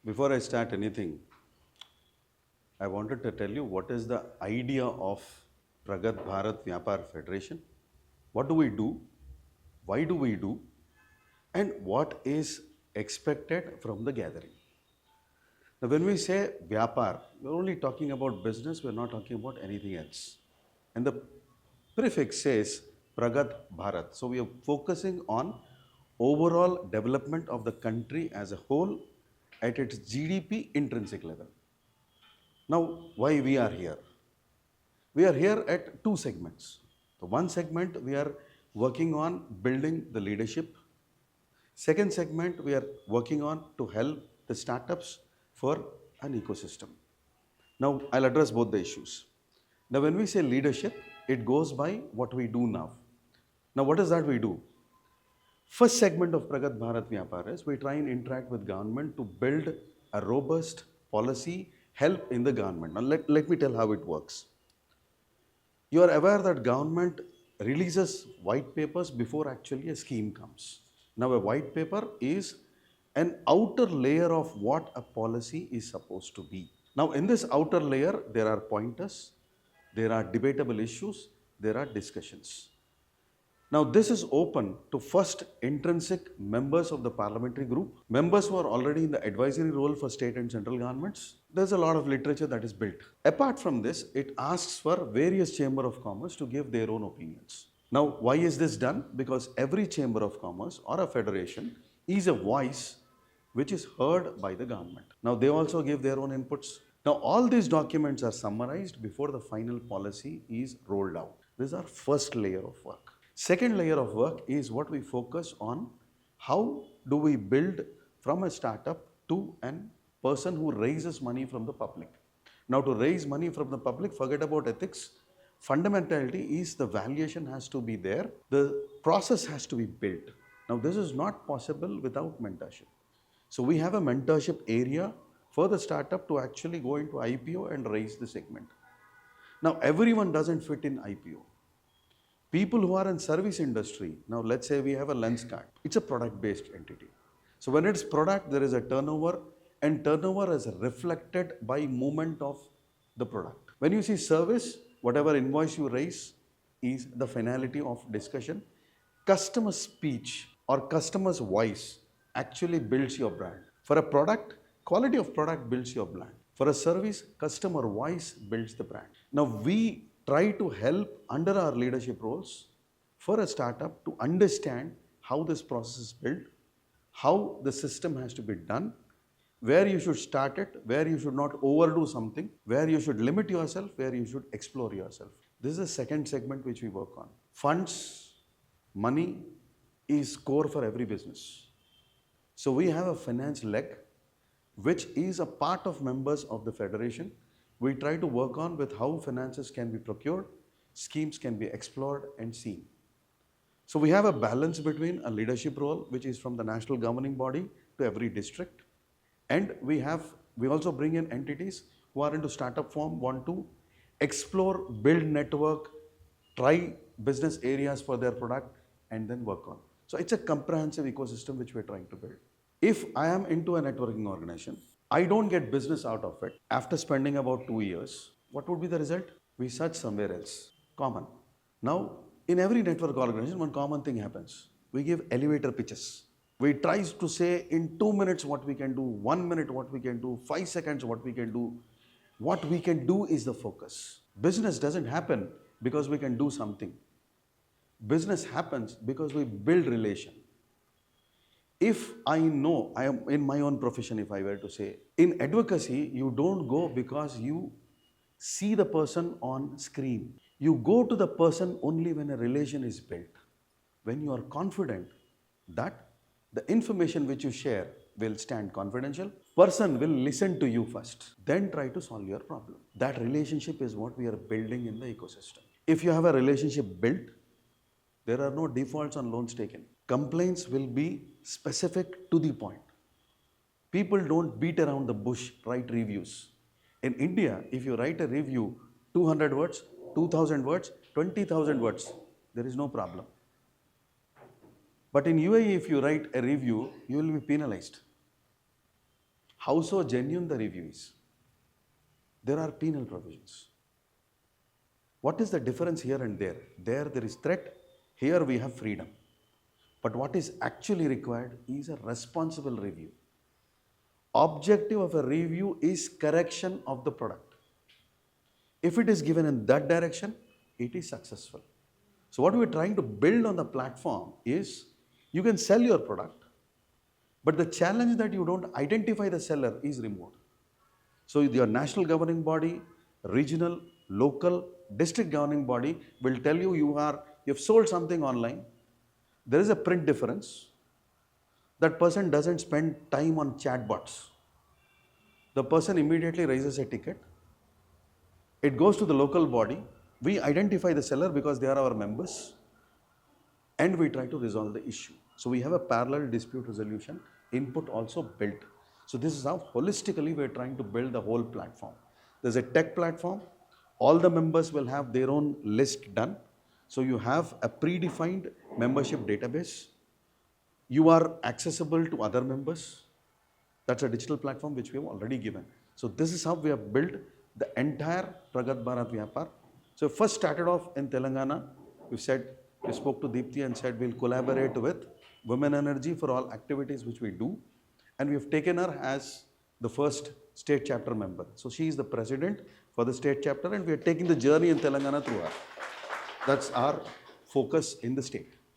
Before I start anything, I wanted to tell you what is the idea of Pragat Bharat Vyapar Federation. What do we do? Why do we do? And what is expected from the gathering? Now, when we say Vyapar, we're only talking about business, we're not talking about anything else. And the prefix says Pragat Bharat. So, we are focusing on overall development of the country as a whole at its GDP intrinsic level. Now, why we are here? We are here at two segments. The one segment we are working on building the leadership. Second segment we are working on to help the startups for an ecosystem. Now, I'll address both the issues. Now, when we say leadership, it goes by what we do now. Now, what is that we do? First segment of Pragat Bharat Vyapar is we try and interact with government to build a robust policy help in the government. Now, let me tell how it works. You are aware that government releases white papers before actually a scheme comes. Now, a white paper is an outer layer of what a policy is supposed to be. Now, in this outer layer, there are pointers, there are debatable issues, there are discussions. Now, this is open to first intrinsic members of the parliamentary group, members who are already in the advisory role for state and central governments. There's a lot of literature that is built. Apart from this, it asks for various chamber of commerce to give their own opinions. Now, why is this done? Because every chamber of commerce or a federation is a voice which is heard by the government. Now, they also give their own inputs. Now, all these documents are summarized before the final policy is rolled out. This is our first layer of work. Second layer of work is what we focus on. How do we build from a startup to a person who raises money from the public? Now, to raise money from the public, forget about ethics. Fundamentality is the valuation has to be there. The process has to be built. Now, this is not possible without mentorship. So, we have a mentorship area for the startup to actually go into IPO and raise the segment. Now, everyone doesn't fit in IPO. People who are in service industry, now let's say we have a lens card. It's a product-based entity. So when it's product, there is a turnover, and turnover is reflected by movement of the product. When you see service, whatever invoice you raise is the finality of discussion. Customer speech or customer's voice actually builds your brand. For a product, quality of product builds your brand. For a service, customer voice builds the brand. Now we try to help under our leadership roles for a startup to understand how this process is built, how the system has to be done, where you should start it, where you should not overdo something, where you should limit yourself, where you should explore yourself. This is the second segment which we work on. Funds, money is core for every business. So we have a finance leg which is a part of members of the federation. We try to work on with how finances can be procured, schemes can be explored and seen. So we have a balance between a leadership role, which is from the national governing body to every district. And we also bring in entities who are into startup form, want to explore, build network, try business areas for their product and then work on. So it's a comprehensive ecosystem which we're trying to build. If I am into a networking organization, I don't get business out of it. After spending about 2 years, what would be the result? We search somewhere else. Common. Now, in every network organization, one common thing happens. We give elevator pitches. We try to say in 2 minutes what we can do, 1 minute what we can do, 5 seconds what we can do. What we can do is the focus. Business doesn't happen because we can do something. Business happens because we build relation. If I know, I am in my own profession, if I were to say, in advocacy, you don't go because you see the person on screen. You go to the person only when a relation is built. When you are confident that the information which you share will stand confidential, person will listen to you first, then try to solve your problem. That relationship is what we are building in the ecosystem. If you have a relationship built, there are no defaults on loans taken. Complaints will be specific to the point. People don't beat around the bush, write reviews. In India, if you write a review, 200 words, 2000 words, 20,000 words, there is no problem. But in UAE, if you write a review, you will be penalized. How so genuine the review is? There are penal provisions. What is the difference here and there? There is threat. Here we have freedom. But what is actually required is a responsible review. Objective of a review is correction of the product. If it is given in that direction, it is successful. So what we're trying to build on the platform is you can sell your product, but the challenge that you don't identify the seller is removed. So your national governing body, regional, local, district governing body will tell you you've sold something online. There is a print difference. That person doesn't spend time on chatbots. The person immediately raises a ticket. It goes to the local body. We identify the seller because they are our members, and we try to resolve the issue. So we have a parallel dispute resolution input also built. So this is how holistically we're trying to build the whole platform. There's a tech platform. All the members will have their own list done. So you have a predefined membership database. You are accessible to other members. That's a digital platform which we have already given. So this is how we have built the entire Pragat Bharat Vyapar. So first started off in Telangana. We spoke to Deepthi and said we'll collaborate with Women Energy for all activities which we do. And we have taken her as the first state chapter member. So she is the president for the state chapter, and we are taking the journey in Telangana through her. That's our focus in the state.